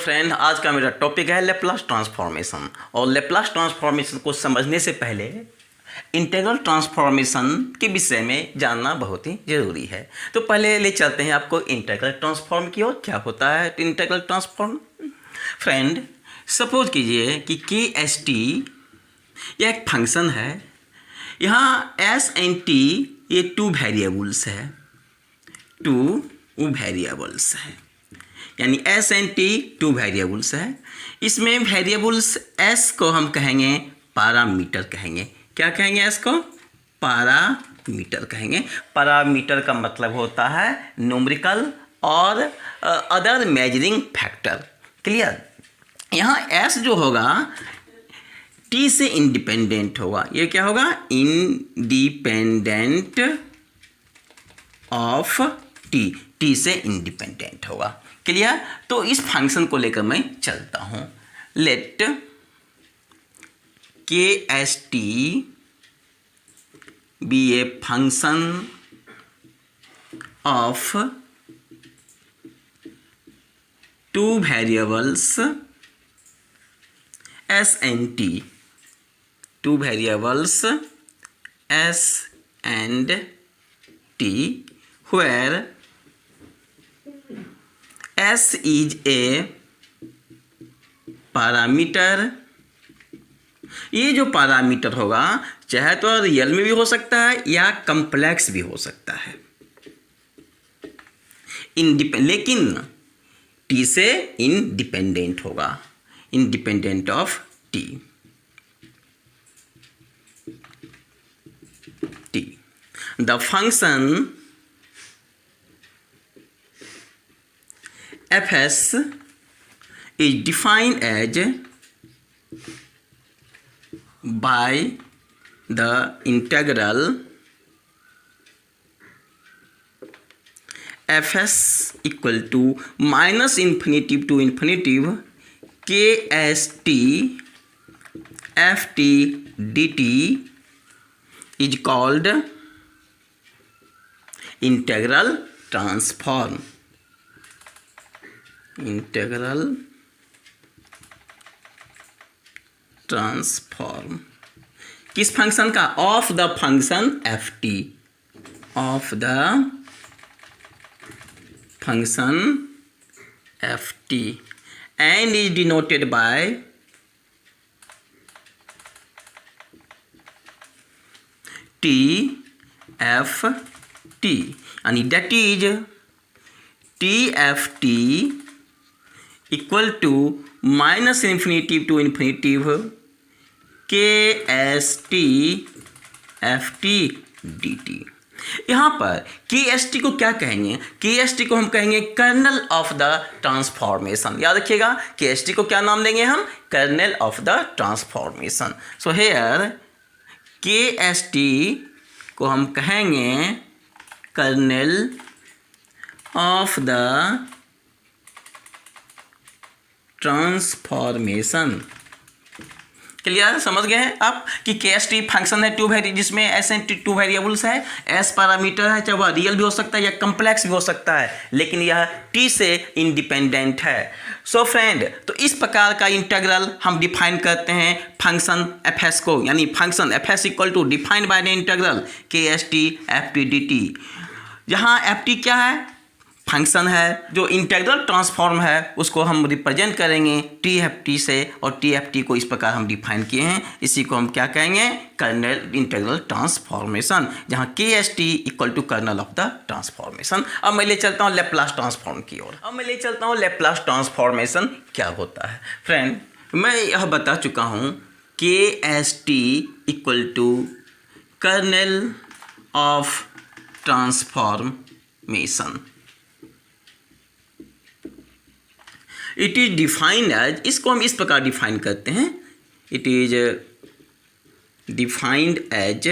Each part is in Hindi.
फ्रेंड, आज का मेरा टॉपिक है लेप्लास ट्रांसफॉर्मेशन। और लेप्लास ट्रांसफॉर्मेशन को समझने से पहले इंटीग्रल ट्रांसफॉर्मेशन के विषय में जानना बहुत ही ज़रूरी है। तो पहले ले चलते हैं आपको इंटीग्रल ट्रांसफॉर्म की ओर। क्या होता है इंटीग्रल ट्रांसफॉर्म? फ्रेंड, सपोज कीजिए कि के एस टी यह एक फंक्शन है। यहाँ एस एंड टी ये टू वेरिएबल्स है, यानी S and T two variables है। इसमें वेरिएबल्स एस को हम कहेंगे पैरामीटर कहेंगे। क्या कहेंगे? एस को पैरामीटर कहेंगे। पैरामीटर का मतलब होता है न्यूमेरिकल और अदर मेजरिंग फैक्टर। क्लियर? यहाँ एस जो होगा टी से इंडिपेंडेंट होगा। ये क्या होगा? इंडिपेंडेंट ऑफ टी से इंडिपेंडेंट होगा। क्लियर? तो इस फंक्शन को लेकर मैं चलता हूं। Let K S T be a function of two variables S and T, two variables S and T, where S is a parameter. ये जो पैरामीटर होगा चाहे तो रियल में भी हो सकता है या कम्प्लेक्स भी हो सकता है, लेकिन टी से इंडिपेंडेंट होगा, independent of T. The function fs is defined as by the integral fs equal to minus infinitive to infinitive kst ft dt is called integral transform। Integral transform किस फंक्शन का? Of the function F T, of the function F T and is denoted by T F T, यानी that is T F T equal to minus infinitive to infinitive K S T F T D T. यहाँ पर के एस टी को क्या कहेंगे? के एस टी को हम कहेंगे कर्नल ऑफ द ट्रांसफॉर्मेशन। याद रखिएगा, के एस टी को क्या नाम देंगे हम? Kernel of the transformation. So here K S T को हम कहेंगे kernel of the transformation. Clear? समझ गए हैं आप कि के एस टी फंक्शन है टू वेरिएबल, जिसमें S and T two variables है। एस पैरामीटर है, चाहे वह रियल भी हो सकता है या कम्प्लेक्स भी हो सकता है, लेकिन यह टी से इंडिपेंडेंट है। सो फ्रेंड, तो इस प्रकार का इंटीग्रल हम डिफाइन करते हैं फंक्शन एफ एस को, यानी function F S equal to defined by the integral K S T F T D T. यहाँ एफ टी क्या है? फंक्शन है। जो इंटीग्रल ट्रांसफॉर्म है उसको हम रिप्रेजेंट करेंगे टी एफ टी से, और टी एफ टी को इस प्रकार हम डिफाइन किए हैं। इसी को हम क्या कहेंगे? कर्नल इंटीग्रल ट्रांसफॉर्मेशन, जहाँ K S T equal to kernel of the transformation. अब मैं ले चलता हूँ लेप्लास ट्रांसफॉर्म की ओर। अब मैं ले चलता हूँ लेप्लास ट्रांसफॉर्मेशन क्या होता है। फ्रेंड, मैं यह बता चुका हूँ K S T equal to kernel of transformation. It is defined as, इसको हम इस प्रकार डिफाइन करते हैं। इट इज डिफाइंड एज,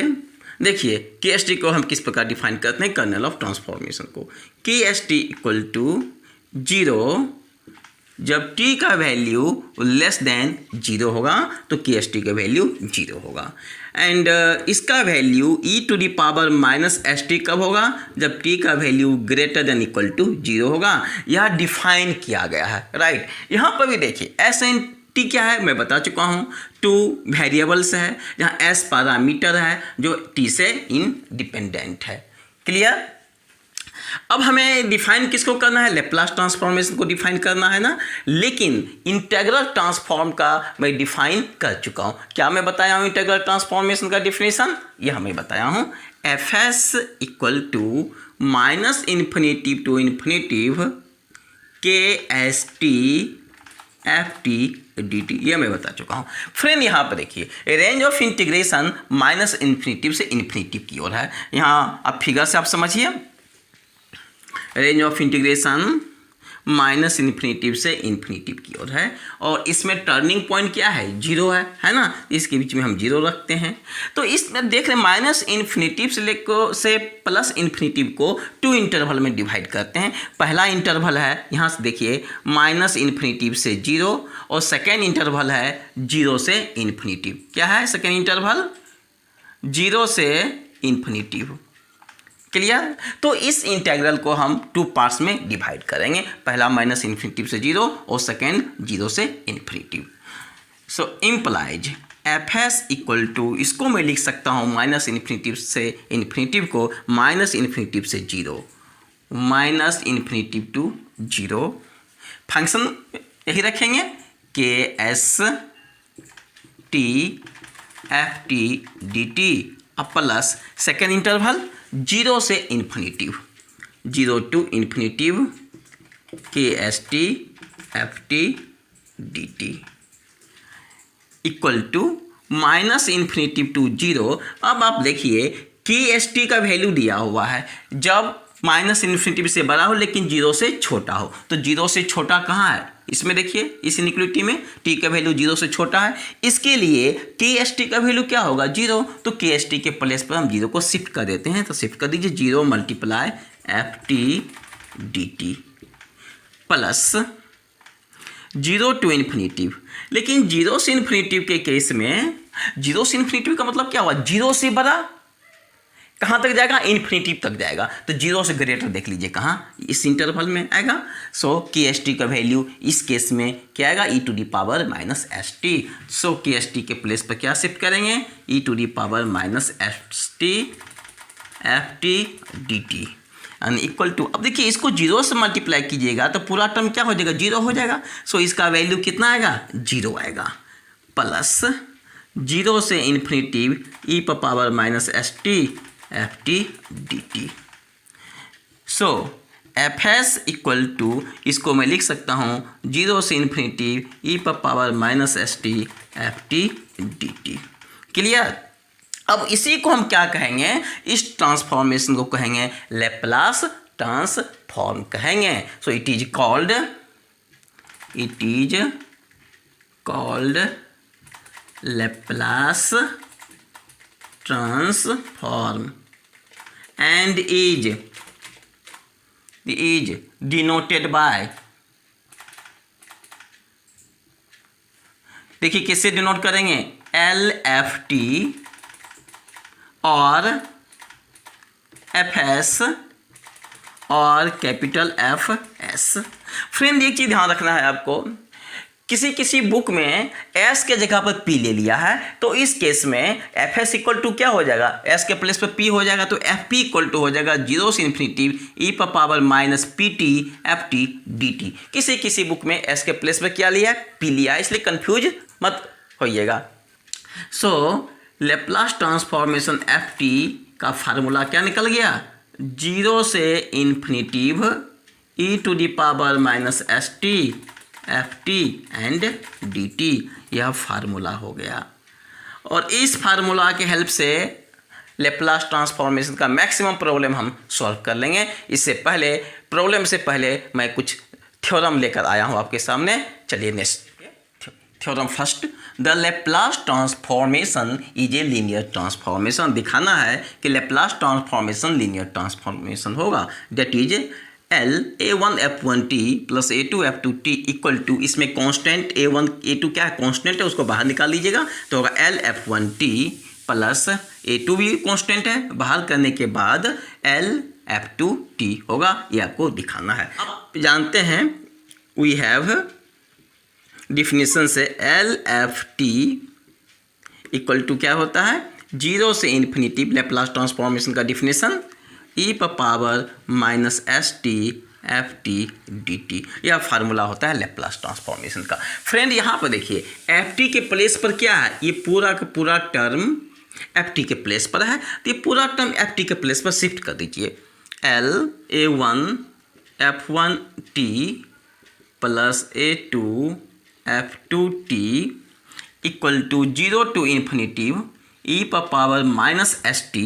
देखिए के एस टी को हम किस प्रकार डिफाइन करते हैं? कर्नल ऑफ ट्रांसफॉर्मेशन को के एस टी इक्वल टू 0 जब t का वैल्यू लेस देन 0 होगा तो के एस टी का वैल्यू 0 होगा। एंड इसका value e to the power minus S T कब होगा? जब t का value greater than equal to 0 होगा। यह डिफाइन किया गया है, राइट। यहाँ पर भी देखिए एस एंड टी क्या है मैं बता चुका हूँ, 2 वेरिएबल्स है जहाँ s पैरामीटर है जो t से इंडिपेंडेंट है। क्लियर? अब हमें डिफाइन किसको करना है? लेप्लास ट्रांसफॉर्मेशन को डिफाइन करना है ना। लेकिन इंटीग्रल ट्रांसफॉर्म का मैं डिफाइन कर चुका हूँ। क्या मैं बताया हूँ इंटीग्रल ट्रांसफॉर्मेशन का डिफिनेशन? यह मैं बताया हूँ, F S equal to minus infinitive to infinitive K S T F T D T, यह मैं बता चुका हूँ। फ्रेंड यहाँ पर देखिए range of integration minus infinitive से इन्फिनेटिव की ओर है। यहाँ अब फिगर से आप समझिए, range of integration minus infinitive से इन्फिनेटिव की ओर है और इसमें टर्निंग पॉइंट क्या है? 0 है ना। इसके बीच में हम 0 रखते हैं। तो इसमें देख रहे हैं माइनस इन्फिनेटिव से लेकर से प्लस इन्फिनेटिव को 2 इंटरवल में डिवाइड करते हैं। पहला इंटरवल है यहाँ से देखिए माइनस इन्फिनेटिव से 0 और सेकेंड इंटरवल है 0 से इन्फिनेटिव। क्या है सेकेंड इंटरवल? 0 से इन्फिनेटिव। क्लियर? तो इस इंटीग्रल को हम 2 पार्ट्स में डिवाइड करेंगे, पहला माइनस इन्फिनेटिव से 0 और सेकेंड 0 से infinitive. So implies F S equal to, इसको मैं लिख सकता हूँ माइनस इन्फिनेटिव से इन्फिनेटिव को माइनस इन्फिनेटिव से 0 माइनस इन्फिनेटिव टू 0। फंक्शन यही रखेंगे K S T F T D T अब प्लस सेकेंड इंटरवल 0 से infinitive, 0 to infinitive K S T F T D T equal to minus infinitive to 0। अब आप देखिए के एस टी का वैल्यू दिया हुआ है जब माइनस इन्फिनेटिव से बड़ा हो लेकिन 0 से छोटा हो। तो 0 से छोटा कहाँ है? इसमें देखिए इस इनइक्वालिटी में t का वैल्यू 0 से छोटा है, इसके लिए के एस टी का वैल्यू क्या होगा? 0। तो के एस टी के प्लेस पर हम 0 को शिफ्ट कर देते हैं। तो शिफ्ट कर दीजिए 0 multiply F T D T plus 0 to infinitive. लेकिन 0 से इन्फिनेटिव के केस में 0 से इन्फिनेटिव का मतलब क्या हुआ? 0 से बड़ा कहाँ तक जाएगा? इन्फिनेटिव तक जाएगा। तो 0 से ग्रेटर देख लीजिए कहाँ? इस इंटरवल में आएगा। सो के एस टी का वैल्यू इस केस में क्या आएगा? E to the power minus S T. So K S T के प्लेस पर क्या शिफ्ट करेंगे? E to the power minus S T F T D T and equal to, अब देखिए इसको 0 से मल्टीप्लाई कीजिएगा तो पूरा टर्म क्या हो जाएगा? 0 हो जाएगा। सो इसका वैल्यू कितना आएगा? 0 आएगा प्लस 0 से इन्फिनेटिव ई पर power minus S T F T D T. So F S equal to, इसको मैं लिख सकता हूँ 0 से इन्फिनेटिव ई पर power minus S T F T D T. Clear? अब इसी को हम क्या कहेंगे? इस ट्रांसफॉर्मेशन को कहेंगे लेप्लास ट्रांसफॉर्म कहेंगे। So it is called Laplace transform and is denoted by, देखिए किससे डिनोट करेंगे? एल एफ टी और एफ एस और कैपिटल एफ एस। फ्रेंड एक चीज ध्यान रखना है आपको, किसी बुक में s के जगह पर p ले लिया है तो इस केस में एफ एस इक्वल टू क्या हो जाएगा? s के प्लेस पर p हो जाएगा तो एफ पी इक्वल टू हो जाएगा 0 से इन्फिनेटिव ई पर power minus P T F T D T. किसी बुक में s के प्लेस पर क्या लिया? p लिया, इसलिए कंफ्यूज मत होइएगा। So Laplace transformation F T का फार्मूला क्या निकल गया? 0 से infinitive E to the power minus S T F T and D T, यह फार्मूला हो गया। और इस फार्मूला के हेल्प से लेप्लास ट्रांसफॉर्मेशन का मैक्सिमम प्रॉब्लम हम सॉल्व कर लेंगे। इससे पहले प्रॉब्लम से पहले मैं कुछ थ्योरम लेकर आया हूँ आपके सामने। चलिए next theorem first, the Laplace transformation is a linear transformation. दिखाना है कि लेप्लास ट्रांसफॉर्मेशन लीनियर ट्रांसफॉर्मेशन होगा। That is L A1F1t plus A2F2t equal to, इसमें कांस्टेंट A1 A2 क्या है, कांस्टेंट है, उसको बाहर निकाल लीजिएगा तो होगा LF1t प्लस A2 भी कांस्टेंट है, बाहर करने के बाद LF2t होगा। ये आपको दिखाना है। आप जानते हैं वी हैव डिफिनीशन से LFT इक्वल टू क्या होता है, 0 से इन्फिनिटी लैप्लास ट्रांसफॉर्मेशन का definition e power minus ST FT dt, यह फार्मूला होता है लैप्लास ट्रांसफॉर्मेशन का। फ्रेंड यहाँ पर देखिए FT के प्लेस पर क्या है, ये पूरा का पूरा टर्म FT के प्लेस पर है, तो ये पूरा टर्म FT के प्लेस पर शिफ्ट कर दीजिए। L A1F1t plus A2 F2t equal to 0 to infinity e power minus ST।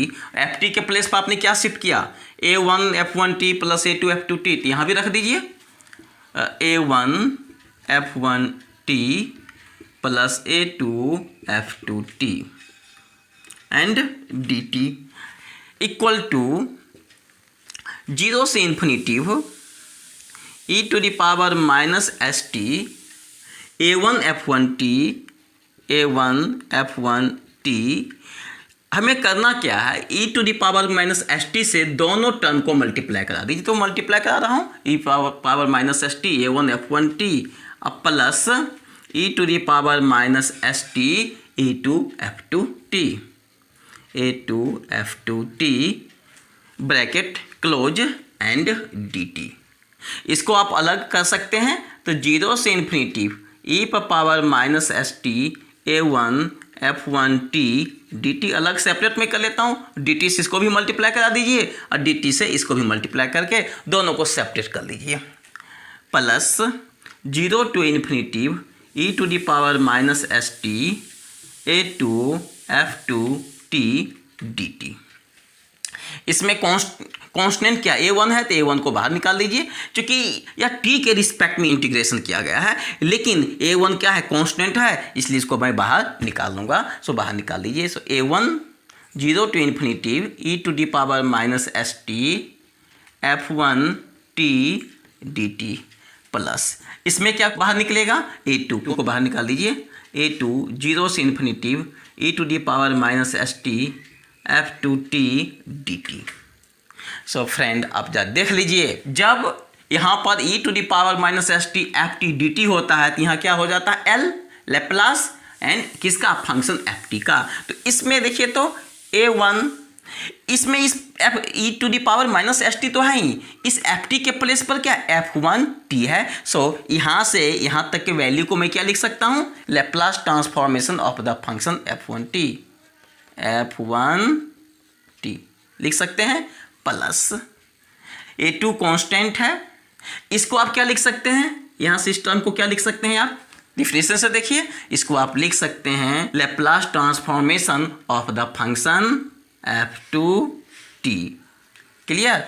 FT के प्लेस पर आपने क्या शिफ्ट किया, A1F1t प्लस A2F2t, तो यहाँ भी रख दीजिए A1F1t plus A2F2t and dt equal to 0 से infinity e to the power minus ST A1F1t हमें करना क्या है, e to the power minus ST से दोनों टर्म को मल्टीप्लाई करा दीजिए। तो मल्टीप्लाई करा रहा हूँ e power minus ST A1F1t अब plus e to the power minus ST A2F2t bracket close and dt। इसको आप अलग कर सकते हैं तो 0 से infinity e power minus ST A1F1t dt अलग सेपरेट में कर लेता हूँ, dt से इसको भी मल्टीप्लाई करा दीजिए और dt से इसको भी मल्टीप्लाई करके दोनों को सेपरेट कर लीजिए, plus 0 to infinity e to the power minus ST A2F2t dt। इसमें कांस्टेंट क्या A1 है तो A1 को बाहर निकाल लीजिए, क्योंकि यह t के रिस्पेक्ट में इंटीग्रेशन किया गया है, लेकिन A1 क्या है, कांस्टेंट है, इसलिए इसको मैं बाहर निकाल लूँगा। सो बाहर निकाल लीजिए। So A1 0 to infinity e to the power minus ST F1t dt plus इसमें क्या बाहर निकलेगा, A2 को बाहर निकाल दीजिए। A2 0 से infinity e to the power minus ST F2t dt। So friend आप जब देख लीजिए, जब यहाँ पर e to the power minus ST FT dt होता है तो यहाँ क्या हो जाता है, L लैप्लास एंड किसका, फंक्शन FT का। तो इसमें देखिए तो A1 इसमें इस e to the power minus ST तो है ही, इस FT के प्लेस पर क्या F1t है। सो यहाँ से यहाँ तक के वैल्यू को मैं क्या लिख सकता हूँ, Laplace transformation of the function F1t लिख सकते हैं, प्लस A2 कांस्टेंट है, इसको आप क्या लिख सकते हैं, यहाँ से इस टर्म को क्या लिख सकते हैं आप, डिफिनेशन से देखिए, इसको आप लिख सकते हैं Laplace transformation of the function F2t। Clear,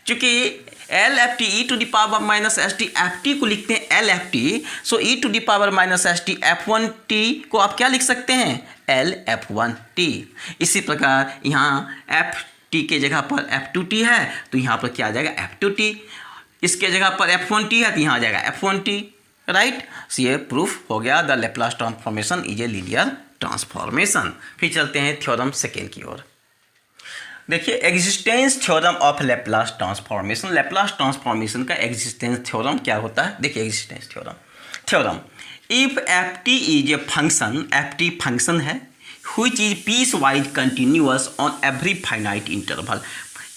चूंकि LFT e to the power minus ST FT को लिखते हैं LFT, so e to the power minus ST F1t को आप क्या लिख सकते हैं, LF1t। इसी प्रकार यहाँ FT के जगह पर F2t है तो यहाँ पर क्या आ जाएगा, F2t। इसके जगह पर F1t है तो यहाँ आ जाएगा F1t, राइट। सो ये प्रूफ हो गया the Laplace transformation is a linear transformation. फिर चलते हैं थ्योरम सेकेंड की ओर। देखिए existence theorem of Laplace transformation. Laplace transformation का एग्जिस्टेंस थ्योरम क्या होता है, देखिए existence theorem if FT is a function, FT function है which is piecewise continuous on every finite interval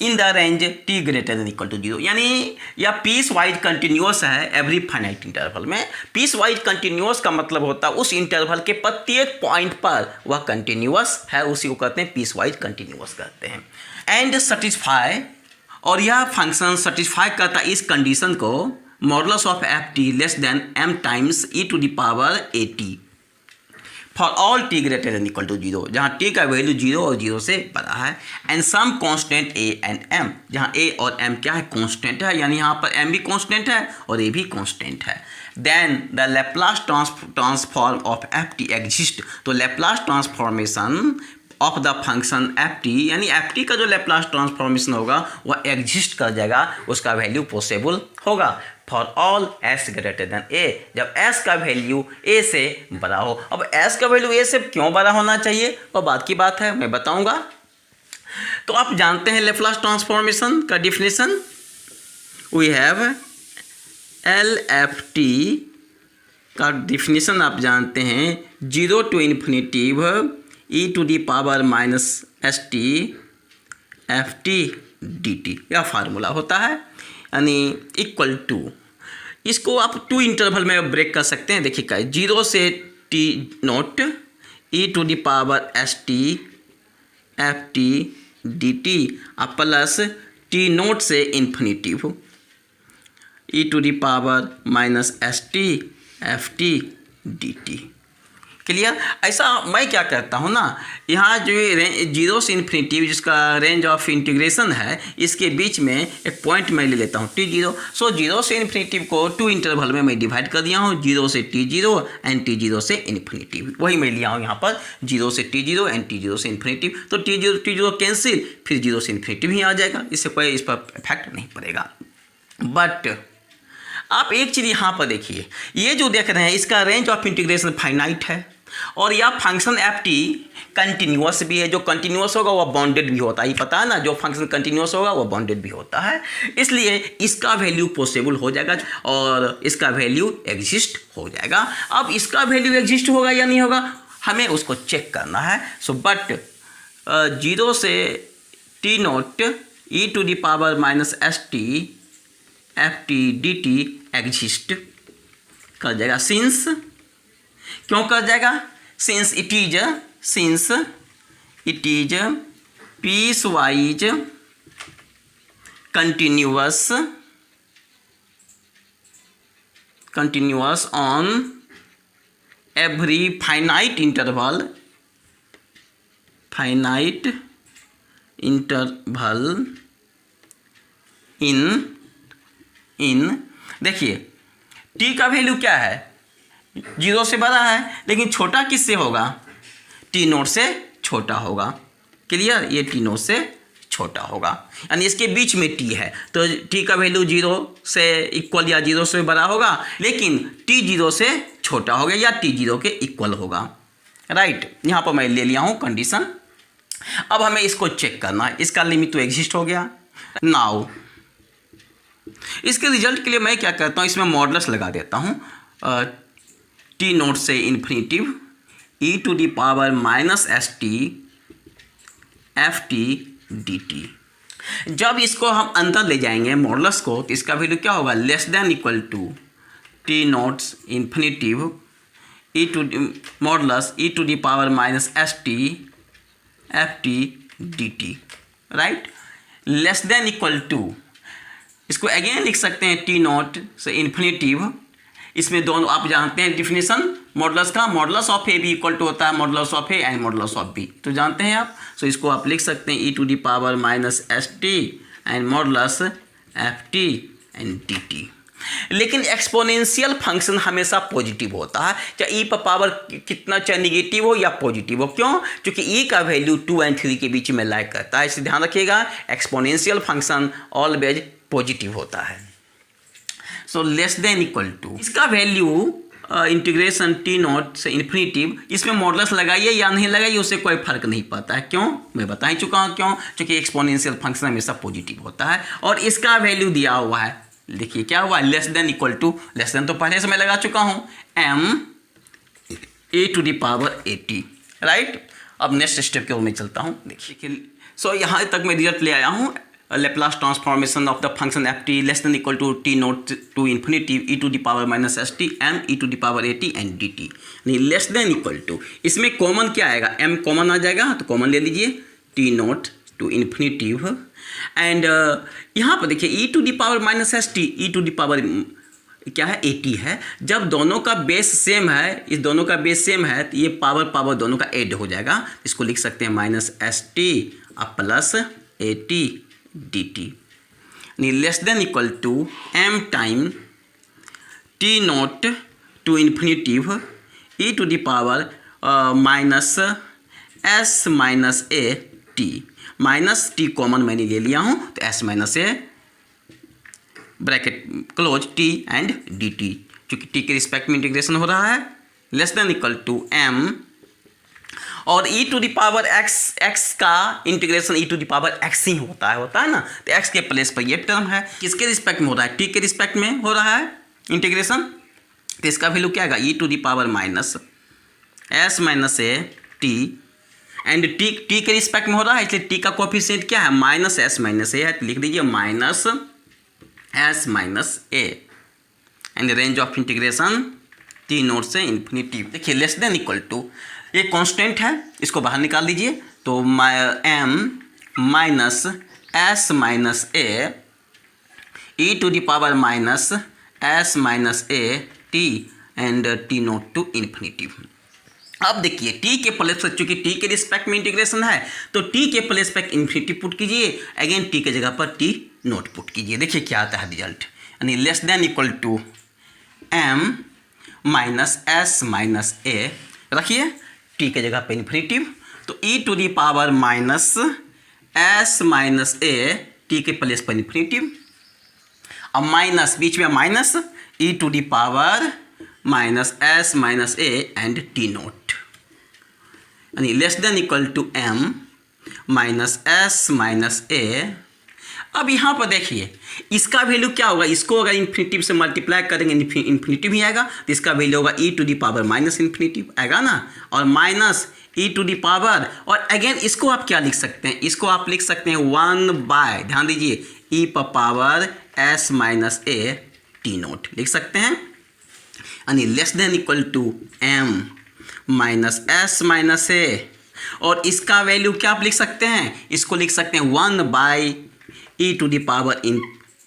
in the range t greater than equal to 0, यानी यह पीस वाइज कंटिन्यूस है एवरी फाइनाइट इंटरवल में। पीस वाइज कंटिन्यूस का मतलब होता है उस इंटरवल के प्रत्येक पॉइंट पर वह कंटिन्यूस है, उसी को कहते हैं पीस वाइज कंटिन्यूस कहते हैं। एंड सेटिस्फाई, और यह फंक्शन सेटिस्फाई करता है इस कंडीशन को, modulus of FT less than m times e to the power AT for all t greater than equal to 0, जहाँ t का वैल्यू 0 और 0 से बड़ा है, and some constant a and m, जहाँ a और m क्या है, कांस्टेंट है, यानी यहाँ पर m भी कांस्टेंट है और a भी कांस्टेंट है। Then the Laplace transform of FT exist, तो Laplace transformation of the function F T, यानी एफ टी का जो लेप्लास ट्रांसफॉर्मेशन होगा वह एग्जिस्ट कर जाएगा, उसका वैल्यू पॉसिबल होगा for all S greater than A, जब एस का वैल्यू ए से बड़ा हो। अब एस का वैल्यू ए से क्यों बड़ा होना चाहिए वह बात की बात है, मैं बताऊंगा। तो आप जानते हैं लेप्लास ट्रांसफॉर्मेशन का definition, we have L F T का डिफिनेशन आप जानते हैं, 0 to infinitive E to the power minus S T F T D T, यह फार्मूला होता है, यानी इक्वल टू, इसको आप 2 इंटरवल में ब्रेक कर सकते हैं। देखिए क्या, 0 से T note E to the power S T F T D T plus T note से infinitive E to the power minus S T F T D T. Clear? ऐसा मैं क्या करता हूँ ना, यहाँ जो जीरो से इन्फिनिटिव जिसका रेंज ऑफ इंटीग्रेशन है, इसके बीच में एक पॉइंट मैं ले लेता हूँ टी जीरो। सो जीरो से इन्फिनिटिव को 2 इंटरवल में मैं डिवाइड कर दिया हूँ, 0 से T zero and T zero से इन्फिनिटिव, वही मैं लिया हूँ यहाँ पर, 0 से T zero and T zero से इन्फिनिटिव। तो टी जीरो कैंसिल, फिर 0 से इन्फिनिटिव ही आ जाएगा, इससे कोई इस पर इफेक्ट नहीं पड़ेगा। बट आप एक चीज़ यहाँ पर देखिए, ये जो देख रहे हैं इसका रेंज ऑफ इंटीग्रेशन फाइनाइट है, और यह फंक्शन एफ टी कंटिन्यूअस भी है। जो कंटिन्यूअस होगा वह बाउंडेड भी होता है, ये पता है ना, जो फंक्शन कंटिन्यूअस होगा वह बाउंडेड भी होता है, इसलिए इसका वैल्यू पॉसिबल हो जाएगा और इसका वैल्यू एग्जिस्ट हो जाएगा। अब इसका वैल्यू एग्जिस्ट होगा या नहीं होगा, हमें उसको चेक करना है। सो बट 0 से T note E to the power minus S T F T D T exist कर जाएगा। सिंस, क्यों कर जाएगा, since it is piecewise continuous on every finite interval in देखिए t का वैल्यू क्या है, 0 से बड़ा है, लेकिन छोटा किससे होगा, टी नोट से छोटा होगा। क्लियर? ये टी नोट से छोटा होगा, यानी इसके बीच में t है, तो t का वैल्यू 0 से इक्वल या 0 से बड़ा होगा, लेकिन t 0 से छोटा होगा या t 0 के इक्वल होगा। राइट, यहाँ पर मैं ले लिया हूँ कंडीशन। अब हमें इसको चेक करना है, इसका लिमिट तो एग्जिस्ट हो गया। नाउ इसके रिजल्ट के लिए मैं क्या करता हूँ, इसमें मॉडुलस लगा देता हूँ, टी नोट से infinitive E to the power minus S T F T D T. जब इसको हम अंदर ले जाएंगे मॉडुलस को, तो इसका वैल्यू क्या होगा, less than equal to T naughts infinitive E to modulus E to the power minus S T F T D T. Right, less than equal to, इसको अगेन लिख सकते हैं टी नॉट से इन्फिनिटिव, इसमें दोनों आप जानते हैं डिफिनेशन मॉडुलस का, मॉडुलस ऑफ ए भी इक्वल टू होता है modulus of A and modulus of B, तो जानते हैं आप। सो इसको आप लिख सकते हैं E to the power minus S T and modulus F T and D T. लेकिन एक्सपोनेंशियल फंक्शन हमेशा पॉजिटिव होता है, चाहे ई पर पावर कितना चाहे निगेटिव हो या पॉजिटिव हो। क्यों? क्योंकि ई का वैल्यू 2 और 3 के बीच में लाइक करता है, इसे ध्यान रखिएगा, एक्सपोनेंशियल फंक्शन ऑलवेज पॉजिटिव होता है। सो लेस देन इक्वल टू, इसका वैल्यू इंटीग्रेशन टी नॉट से इन्फिनिटिव, इसमें मॉडुलस लगाइए या नहीं लगाइए उससे कोई फर्क नहीं पड़ता है। क्यों? मैं बता ही चुका हूँ क्यों, क्योंकि एक्सपोनेंशियल फंक्शन हमेशा पॉजिटिव होता है, और इसका वैल्यू दिया हुआ है, देखिए क्या हुआ, less than equal to, less than तो पहले से मैं लगा चुका हूँ, M A to the power 80। Right, अब नेक्स्ट स्टेप के ओर मैं चलता हूँ। देखिए, सो यहाँ तक मैं रिजल्ट ले आया हूँ, Laplace transformation of the function f t less than equal to t naught to infinity e to the power minus s t m e to the power a t and d t। नहीं, लेस देन इक्वल टू, इसमें कॉमन क्या आएगा, m कॉमन आ जाएगा, तो कॉमन ले लीजिए, t not to infinitive and यहाँ पर देखिए e to the power minus S T, e to the power क्या है 80 है। जब दोनों का बेस सेम है, इस दोनों का बेस सेम है, तो ये पावर दोनों का ऐड हो जाएगा, इसको लिख सकते हैं minus S T plus 80 D T, यानी less than equal to M time T not to infinitive E to the power minus S minus A T, minus T common मैंने ले लिया हूँ तो S minus A bracket close T and D T, चूँकि टी के रिस्पेक्ट में इंटीग्रेशन हो रहा है, less than equal to M, और e to the power x का integration e to the power x ही होता है ना, तो x के प्लेस पर ये टर्म है, किसके रिस्पेक्ट में हो रहा है, t के रिस्पेक्ट में हो रहा है इंटीग्रेशन, तो इसका वैल्यू क्या आएगा e to the power minus s minus A t, and t के रिस्पेक्ट में हो रहा है इसलिए t का कोफिशिएंट क्या है माइनस s माइनस ए है, तो लिख दीजिए minus s minus A, and range of integration t naught से इन्फिनिटी। देखिए लेस देन इक्वल टू, ये कांस्टेंट है, इसको बाहर निकाल दीजिए, तो m minus S minus a e to the power minus S minus A t and T naught to infinity. अब देखिए टी के प्लेस पर, चूंकि टी के रिस्पेक्ट में इंटीग्रेशन है तो टी के प्लेस पर इन्फिनिटी पुट कीजिए, अगेन टी के जगह पर टी नोट पुट कीजिए। देखिए क्या आता है रिजल्ट, यानी less than equal to m minus S minus A, रखिए टी के जगह पे इन्फिनिटिव, तो e to the power minus S minus A T के प्लेस पर इन्फिनिटिव, अब माइनस बीच में minus e to the power minus S minus A and T note, यानी less than equal to m minus S minus A. अब यहाँ पर देखिए इसका वैल्यू क्या होगा, इसको अगर इन्फिनिटिव से मल्टीप्लाई करेंगे इन्फिनिटिव ही आएगा, तो इसका वैल्यू होगा e to the power minus infinitive आएगा ना, और minus e to the power, और अगेन इसको आप क्या लिख सकते हैं, इसको आप लिख सकते हैं 1/, ध्यान दीजिए e पर power s minus A T not लिख सकते हैं, यानी less than equal to m minus S minus A, और इसका वैल्यू क्या आप लिख सकते हैं, इसको लिख सकते हैं 1/e to the power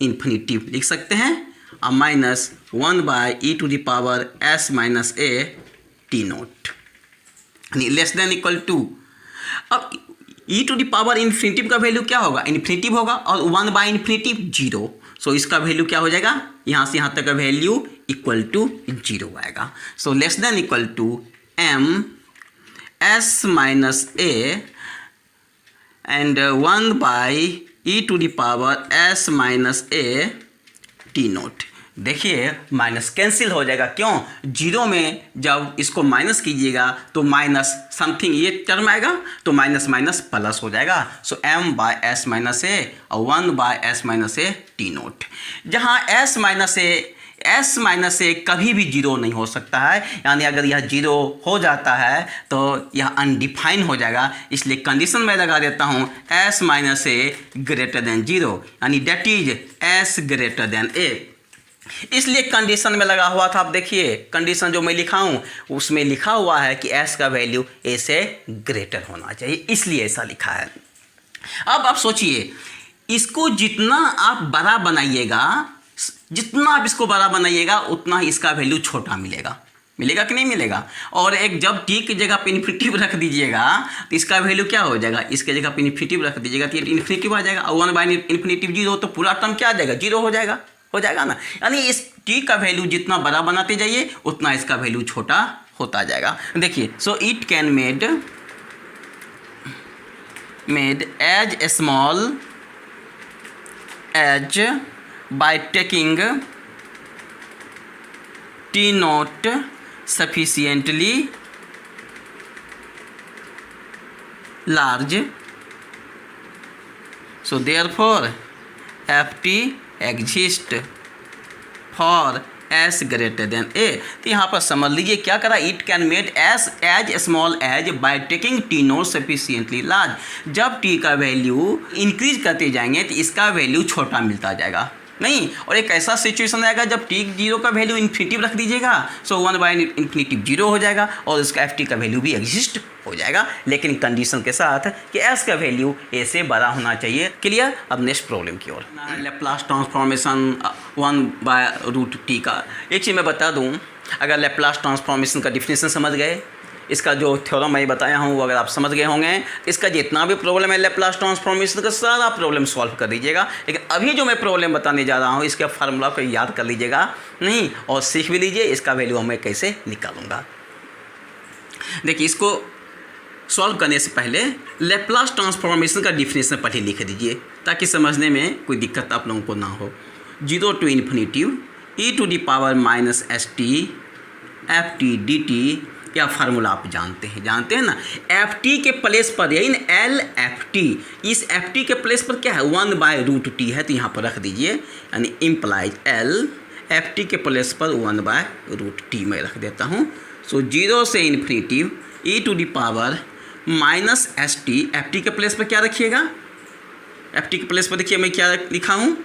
infinitive लिख सकते हैं, और minus 1/e to the power s minus A T note, यानी लेस देन इक्वल टू, अब e to the power infinitive का वैल्यू क्या होगा, इन्फिनिटिव होगा, और 1/इन्फिनिटिव 0, सो इसका वैल्यू क्या हो जाएगा, यहाँ से यहाँ तक का वैल्यू इक्वल टू 0 आएगा। So less than equal to m s minus A and 1/e to the power s minus A T not. देखिए माइनस कैंसिल हो जाएगा, क्यों, जीरो में जब इसको माइनस कीजिएगा तो माइनस समथिंग ये टर्म आएगा, तो माइनस माइनस प्लस हो जाएगा, सो m/s माइनस ए और 1/s minus A T note, जहाँ s माइनस ए कभी भी जीरो नहीं हो सकता है, यानी अगर यह जीरो हो जाता है तो यह अनडिफाइन हो जाएगा, इसलिए कंडीशन में लगा देता हूँ s minus a greater than zero, यानी that is s greater than a। इसलिए कंडीशन में लगा हुआ था, आप देखिए कंडीशन जो मैं लिखा हूँ उसमें लिखा हुआ है कि s का वैल्यू a से ग्रेटर होना चाहिए, इसलिए ऐसा लिखा है। अब आप सोचिए इसको जितना आप बड़ा बनाइएगा, जितना आप इसको बड़ा बनाइएगा उतना ही इसका वैल्यू छोटा मिलेगा, मिलेगा कि नहीं मिलेगा, और एक जब t की जगह पे इन्फिनिटिव रख दीजिएगा तो इसका वैल्यू क्या हो जाएगा, इसके जगह पे इन्फिनिटिव रख दीजिएगा तो इन्फिनिटिव आ जाएगा, और 1/इन्फिनिटिव 0 तो पूरा टर्म क्या आ जाएगा, जीरो हो जाएगा ना, यानी इस t का वैल्यू जितना बड़ा बनाते जाइए उतना इसका वैल्यू छोटा होता जाएगा। देखिए so it can made as small as by taking t not sufficiently large, so therefore ft exist for s greater than a। तो यहाँ पर समझ लीजिए क्या करा, it can made as small as by taking t naught sufficiently large, जब टी का वैल्यू इंक्रीज करते जाएंगे तो इसका वैल्यू छोटा मिलता जाएगा नहीं, और एक ऐसा सिचुएशन आएगा जब टी जीरो का वैल्यू इन्फिनिटिव रख दीजिएगा, सो 1/इन्फिनिटिव 0 हो जाएगा और उसका एफ टी का वैल्यू भी एग्जिस्ट हो जाएगा, लेकिन कंडीशन के साथ कि एस का वैल्यू ए से बड़ा होना चाहिए। क्लियर। अब नेक्स्ट प्रॉब्लम की ओर, लैप्लास ट्रांसफॉर्मेशन 1/√t का एक चीज़ मैं बता दूँ, अगर लैप्लास ट्रांसफॉर्मेशन का डिफिनेशन समझ गए, इसका जो थ्योरम मैं बताया हूँ वो अगर आप समझ गए होंगे, इसका जितना भी प्रॉब्लम है लैप्लास ट्रांसफॉर्मेशन का सारा प्रॉब्लम सॉल्व कर दीजिएगा। लेकिन अभी जो मैं प्रॉब्लम बताने जा रहा हूँ इसका फार्मूला को याद कर लीजिएगा नहीं, और सीख भी लीजिए इसका वैल्यू मैं कैसे निकालूंगा। देखिए इसको सॉल्व करने से पहले लेप्लास ट्रांसफॉर्मेशन का डिफिनेशन पहले लिख दीजिए ताकि समझने में कोई दिक्कत आप लोगों को ना हो। 0 to infinitive e⁻ -st ft dt या फार्मूला आप जानते हैं ना। ft के प्लेस पर यही ना एल एफ टी, इस ft के प्लेस पर क्या है 1/√t है, तो यहाँ पर रख दीजिए, यानी इम्प्लाइज एल एफ टी के प्लेस पर 1/√t मैं रख देता हूँ। सो 0 से infinitive e⁻ -st F T के प्लेस पर क्या रखिएगा, एफ टी के प्लेस पर देखिए मैं क्या लिखा हूँ,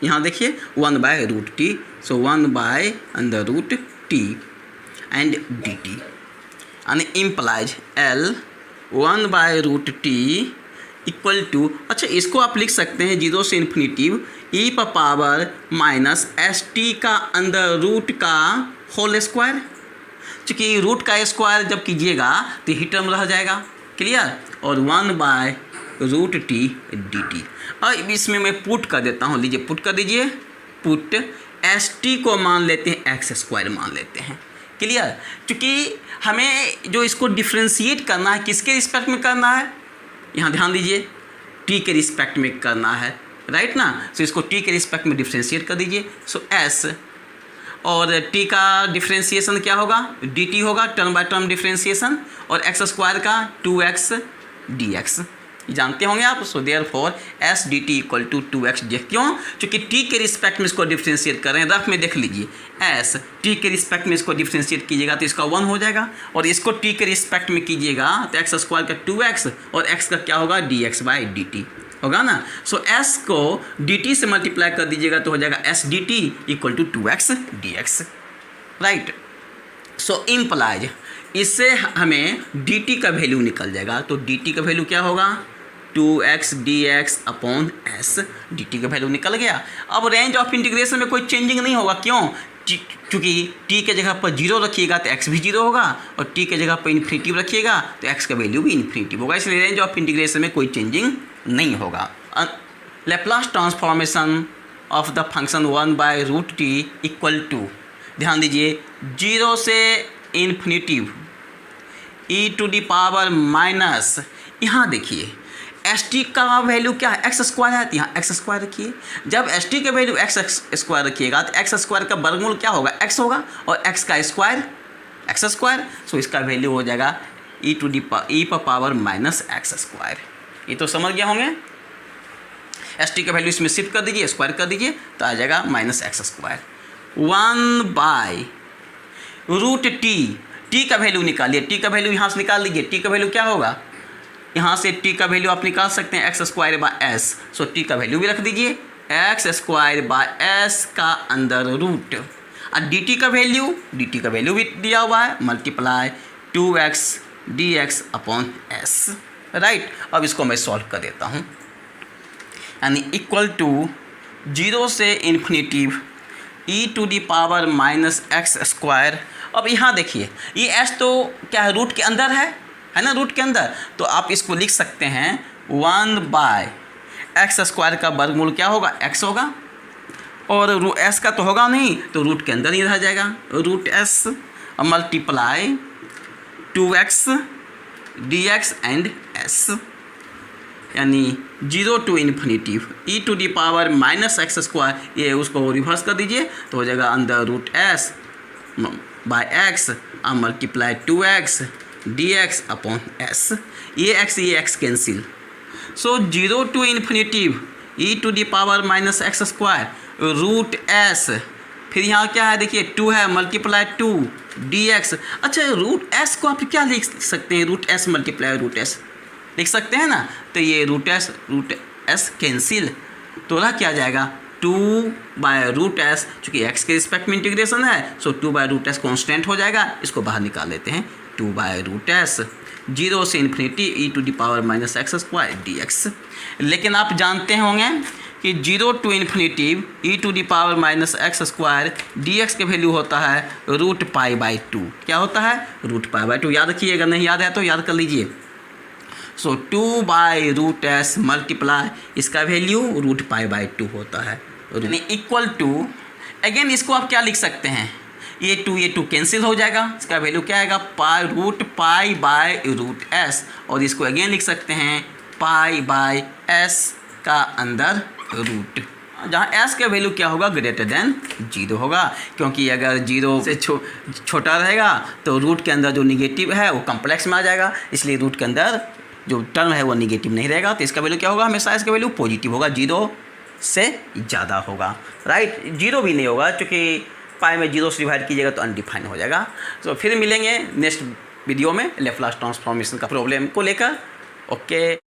यहाँ देखिए 1/√t, so 1/√t and dt and implies L 1/√t equal to, अच्छा इसको आप लिख सकते हैं 0 से इन्फिनिटिव e⁻ का अंदर रूट का होल स्क्वायर, चूँकि रूट का स्क्वायर जब कीजिएगा तो ही टर्म रह जाएगा, क्लियर, और 1/√t dt। अब इसमें मैं पुट कर देता हूँ, लीजिए पुट कर दीजिए, पुट st को मान लेते हैं x² मान लेते हैं, क्लियर। क्योंकि हमें जो इसको डिफ्रेंशिएट करना है किसके रिस्पेक्ट में करना है, यहाँ ध्यान दीजिए, t के रिस्पेक्ट में करना है, राइट ना। सो इसको t के रिस्पेक्ट में डिफ्रेंशिएट कर दीजिए। सो s और t का डिफ्रेंशिएशन क्या होगा, dt होगा, टर्म बाय टर्म डिफ्रेंशिएशन, और x² का 2x dx जानते होंगे आप। So therefore s dt equal to 2x dx, क्यों, क्योंकि t के रिस्पेक्ट में इसको डिफ्रेंशिएट कर रहे हैं। रफ में देख लीजिए, s t के रिस्पेक्ट में इसको डिफ्रेंशिएट कीजिएगा तो इसका 1 हो जाएगा, और इसको t के रिस्पेक्ट में कीजिएगा तो x² का 2x और x का क्या होगा dx/dt होगा ना। सो s को dt से मल्टीप्लाई कर दीजिएगा तो हो जाएगा s dt equal to 2x dx, right. So implies, इससे हमें dt का वैल्यू निकल जाएगा, तो dt का वैल्यू क्या होगा 2x dx upon s, dt का वैल्यू निकल गया। अब रेंज ऑफ इंटीग्रेशन में कोई चेंजिंग नहीं होगा, क्यों, क्योंकि t के जगह पर 0 रखिएगा तो x भी 0 होगा, और t के जगह पर इन्फिनिटिव रखिएगा तो x का वैल्यू भी इन्फिनिटिव होगा, इसलिए रेंज ऑफ इंटीग्रेशन में कोई चेंजिंग नहीं होगा। Laplace transformation of the function 1/√t equal to, ध्यान दीजिए, 0 से इन्फिनिटिव e⁻, यहाँ देखिए st का वैल्यू क्या है x² है, तो यहाँ x² रखिए। जब st का वैल्यू x² रखिएगा तो x² का वर्गमूल क्या होगा x होगा, और x का स्क्वायर x², सो इसका वैल्यू हो जाएगा e⁻ x²। ये तो समझ गया होंगे। st का वैल्यू इसमें शिफ्ट कर दीजिए, स्क्वायर कर दीजिए तो आ जाएगा -x²। 1/√t, t का वैल्यू निकालिए, t का वैल्यू यहाँ से निकाल लीजिए, t का वैल्यू क्या होगा, यहाँ से t का वैल्यू आप निकाल सकते हैं x²/s, सो t का वैल्यू भी रख दीजिए x²/s का अंदर रूट, और dt का वैल्यू भी दिया हुआ है, multiply 2x dx upon s, right. अब इसको मैं सॉल्व कर देता हूँ, यानी इक्वल टू 0 से इन्फिनिटिव e⁻ x²। अब यहाँ देखिए ये s तो क्या है रूट के अंदर है ना, रूट के अंदर, तो आप इसको लिख सकते हैं 1/x² का वर्गमूल क्या होगा x होगा, और s का तो होगा नहीं तो रूट के अंदर ही रह जाएगा √s, और multiply 2x dx and s, यानी 0 to इन्फिनिटिव e⁻ x², ये उसको रिवर्स कर दीजिए तो हो जाएगा अंदर √s बाय x और multiply 2x dx upon s, ये x cancel. So 0 to infinitive e⁻ x², √s, फिर यहाँ क्या है देखिए 2 है, मल्टीप्लाई 2 dx। अच्छा √s को आप क्या लिख सकते हैं, √s मल्टीप्लाई √s लिख सकते हैं ना, तो ये √s कैंसिल, तो रह क्या जाएगा 2/√s, चूँकि x के रिस्पेक्ट में इंटीग्रेशन है, सो 2/√s कॉन्स्टेंट हो जाएगा, इसको बाहर निकाल लेते हैं 2/√s, 0 से इन्फिनिटी e⁻ x² dx। लेकिन आप जानते होंगे कि 0 to infinitive e⁻ x² dx के वैल्यू होता है √π/2, क्या होता है √π/2, याद रखिएगा, नहीं याद है तो याद कर लीजिए। सो 2/√s मल्टीप्लाई इसका वैल्यू √π/2 होता है, यानी इक्वल टू, अगेन इसको आप क्या लिख सकते हैं, ये 2 कैंसिल हो जाएगा, इसका वैल्यू क्या आएगा √π/√s, और इसको अगेन लिख सकते हैं पाई बाय एस का अंदर रूट, जहाँ एस का वैल्यू क्या होगा, ग्रेटर देन 0 होगा, क्योंकि अगर 0 से छोटा रहेगा तो रूट के अंदर जो निगेटिव है वो कम्प्लेक्स में आ जाएगा, इसलिए रूट के अंदर जो टर्म है वो निगेटिव नहीं रहेगा, तो इसका वैल्यू क्या होगा, हमेशा इसका वैल्यू पॉजिटिव होगा, 0 से ज़्यादा होगा, राइट। 0 भी नहीं होगा, क्योंकि पाई में 0 से डिवाइड कीजिएगा तो अनडिफाइन हो जाएगा। तो फिर मिलेंगे नेक्स्ट वीडियो में लेप्लास ट्रांसफॉर्मेशन का प्रॉब्लम को लेकर। ओके।